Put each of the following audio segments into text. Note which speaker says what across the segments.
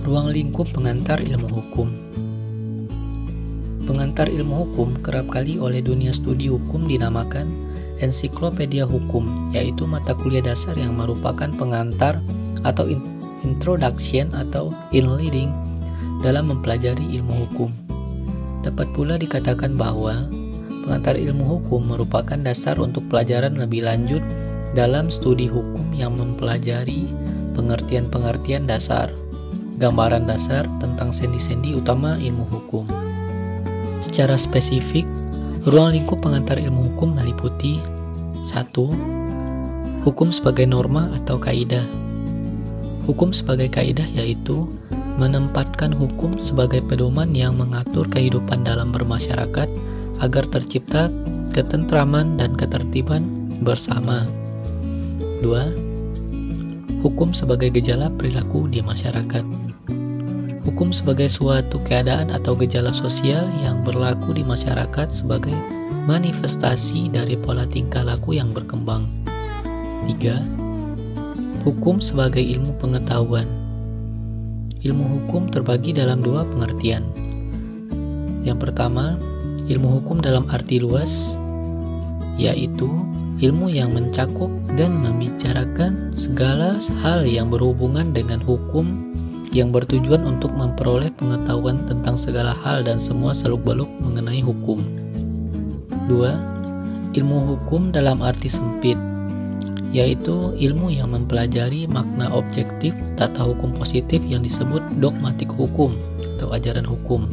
Speaker 1: Ruang lingkup pengantar ilmu hukum. Pengantar ilmu hukum kerap kali oleh dunia studi hukum dinamakan ensiklopedia hukum, yaitu mata kuliah dasar yang merupakan pengantar atau introduction atau inleading dalam mempelajari ilmu hukum. Dapat pula dikatakan bahwa pengantar ilmu hukum merupakan dasar untuk pelajaran lebih lanjut dalam studi hukum yang mempelajari pengertian-pengertian dasar, gambaran dasar tentang sendi-sendi utama ilmu hukum. Secara spesifik, ruang lingkup pengantar ilmu hukum meliputi 1. Hukum sebagai norma atau kaidah. Hukum sebagai kaidah yaitu menempatkan hukum sebagai pedoman yang mengatur kehidupan dalam bermasyarakat agar tercipta ketentraman dan ketertiban bersama. 2. Hukum sebagai gejala perilaku di masyarakat. Hukum sebagai suatu keadaan atau gejala sosial yang berlaku di masyarakat sebagai manifestasi dari pola tingkah laku yang berkembang. 3. Hukum sebagai ilmu pengetahuan. Ilmu hukum terbagi dalam dua pengertian. Yang pertama, ilmu hukum dalam arti luas, yaitu ilmu yang mencakup dan membicarakan segala hal yang berhubungan dengan hukum yang bertujuan untuk memperoleh pengetahuan tentang segala hal dan semua seluk-beluk mengenai hukum. 2. Ilmu hukum dalam arti sempit, yaitu ilmu yang mempelajari makna objektif tata hukum positif yang disebut dogmatik hukum atau ajaran hukum.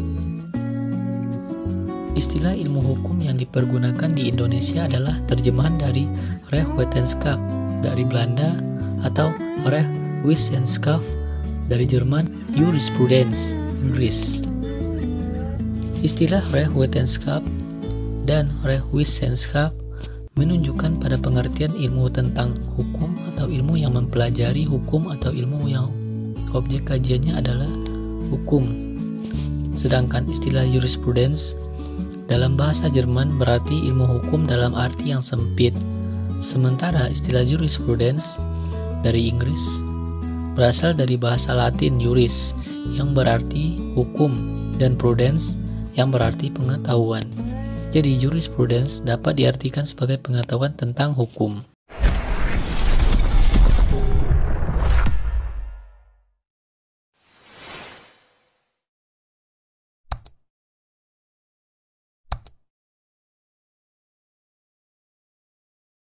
Speaker 1: Istilah ilmu hukum yang dipergunakan di Indonesia adalah terjemahan dari Rechtswetenschap dari Belanda atau Rechtswissenschaft dari Jerman, Jurisprudence Inggris. Istilah Rechtswetenschap dan Rechtswissenschaft menunjukkan pada pengertian ilmu tentang hukum atau ilmu yang mempelajari hukum atau ilmu yang objek kajiannya adalah hukum. Sedangkan istilah jurisprudence dalam bahasa Jerman berarti ilmu hukum dalam arti yang sempit. Sementara istilah jurisprudence dari Inggris berasal dari bahasa Latin juris yang berarti hukum dan prudence yang berarti pengetahuan. Jadi jurisprudence dapat diartikan sebagai pengetahuan tentang hukum.